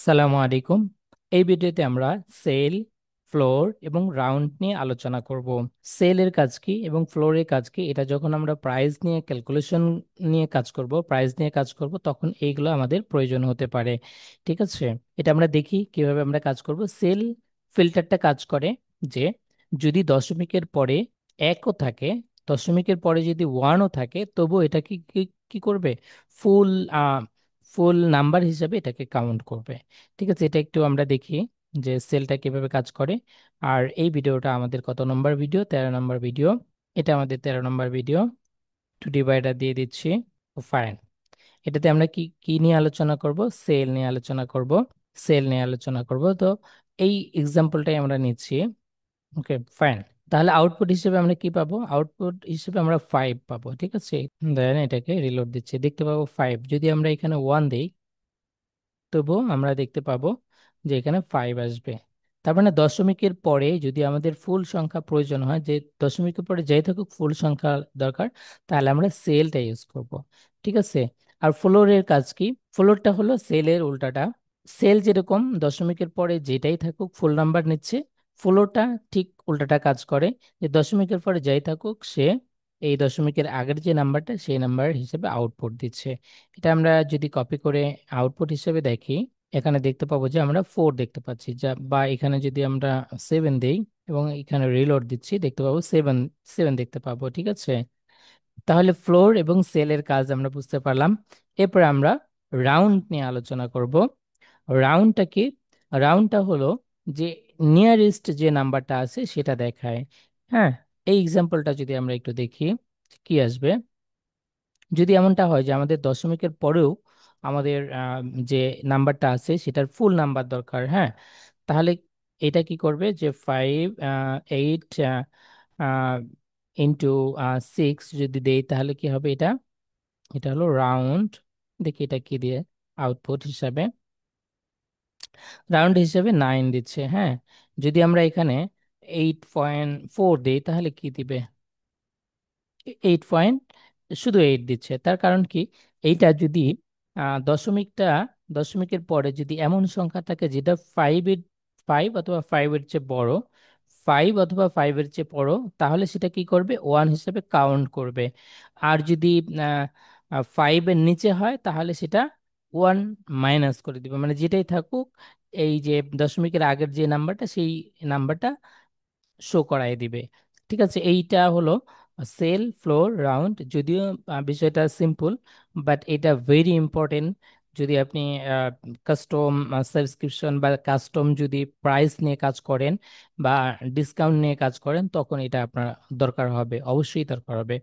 সালামু আলাইকুম। এই ভিডিওতে আমরা সেল, ফ্লোর এবং রাউন্ড নিয়ে আলোচনা করব। সেলের কাজ কি এবং ফ্লোরের কাজ কি, এটা যখন আমরা প্রাইস নিয়ে ক্যালকুলেশন নিয়ে কাজ করব, প্রাইস নিয়ে কাজ করব, তখন এইগুলো আমাদের প্রয়োজন হতে পারে। ঠিক আছে, এটা আমরা দেখি কিভাবে আমরা কাজ করব। সেল ফিল্টারটা কাজ করে যে যদি দশমিকের পরে একও থাকে, দশমিকের পরে যদি ওয়ানও থাকে, তবু এটা কি কি কি করবে, ফুল ফুল নাম্বার হিসাবে এটাকে কাউন্ট করবে। ঠিক আছে, এটা একটু আমরা দেখি যে সেলটা কিভাবে কাজ করে। আর এই ভিডিওটা আমাদের কত নম্বর ভিডিও? 13 নম্বর ভিডিও। এটা আমাদের 13 নম্বর ভিডিও। টু ডিভাইডার দিয়ে দিচ্ছি। ফাইন। এটাতে আমরা কি কি নিয়ে আলোচনা করব? সেল নিয়ে আলোচনা করব। সেল নিয়ে আলোচনা করব, তো এই এক্সাম্পলটাই আমরা নিচ্ছি। ওকে, ফাইন। তাহলে আউটপুট হিসেবে আমরা কি পাবো? আউটপুট হিসেবে আমরা 5 পাবো। ঠিক আছে, দেন এটাকে রিলোড দিচ্ছি, দেখতে পাবো 5। যদি আমরা এখানে 1 দিই, তবুও আমরা দেখতে পাবো যে এখানে 5 আসবে। তার মানে দশমিকের পরে যদি আমাদের ফুল সংখ্যা প্রয়োজন হয়, যে দশমিকের পরে যাই থাকুক ফুল সংখ্যা দরকার, তাহলে আমরা সেলটা ইউজ করব। ঠিক আছে। আর ফ্লোরের কাজ কি? ফ্লোরটা হলো সেলের উল্টাটা। সেল যেরকম দশমিকের পরে যেটাই থাকুক ফুল নাম্বার নিচ্ছে, ফ্লোরটা ঠিক উল্টাটা কাজ করে, যে দশমিকের পরে যাই থাকুক সে এই দশমিকের আগের যে নাম্বারটা সেই নাম্বার হিসেবে আউটপুট দিচ্ছে। এটা আমরা যদি কপি করে আউটপুট হিসেবে দেখি, এখানে দেখতে পাবো যে আমরা 4 দেখতে পাচ্ছি, যা বা এখানে যদি আমরা 7 দেই এবং এখানে রিলোড দিচ্ছি, দেখতে পাবো 7 7 দেখতে পাবো। ঠিক আছে, তাহলে ফ্লোর এবং সেলের কাজ আমরা বুঝতে পারলাম। এরপর আমরা রাউন্ড নিয়ে আলোচনা করব। রাউন্ডটা কি? রাউন্ডটা হলো যে নিয়ারেস্ট যে নাম্বারটা আছে সেটা দেখায়। হ্যাঁ, এই এক্সাম্পলটা যদি আমরা একটু দেখি, কি আসবে। যদি এমনটা হয় যে আমাদের দশমিকের পরেও আমাদের যে নাম্বারটা আছে সেটার ফুল নাম্বার দরকার, হ্যাঁ, তাহলে এটা কি করবে যে 5 8 ইন্টু 6 যদি দেই, তাহলে কি হবে? এটা এটা হলো রাউন্ড। দেখি এটা কি দিয়ে আউটপুট হিসাবে, রাউন্ড হিসাবে 9 দিচ্ছে। হ্যাঁ, যদি আমরা এখানে 8.4 দিই, তাহলে কি দিবে? 8 পয়েন্ট, শুধু 8 দিচ্ছে। তার কারণ কি? এইটা যদি দশমিকটা, দশমিকের পরে যদি এমন সংখ্যা থাকে যেটা 5 অথবা 5-এর চেয়ে বড়, 5 অথবা 5-এর চেয়ে বড়, তাহলে সেটা কি করবে? 1 হিসেবে কাউন্ট করবে। আর যদি 5-এর নিচে হয়, তাহলে সেটা 1 মাইনাস করে দিবে, মানে যেটাই থাকুক এই যে দশমিকের আগের যে নাম্বারটা সেই নাম্বারটা শো করায় দিবে। ঠিক আছে, এইটা হলো সেল, ফ্লোর, রাউন্ড। যদিও বিষয়টা সিম্পল, বাট এটা ভেরি ইম্পর্টেন্ট। যদি আপনি কাস্টম সাবস্ক্রিপশন বা কাস্টম যদি প্রাইস নিয়ে কাজ করেন বা ডিসকাউন্ট নিয়ে কাজ করেন, তখন এটা আপনার দরকার হবে, অবশ্যই দরকার হবে।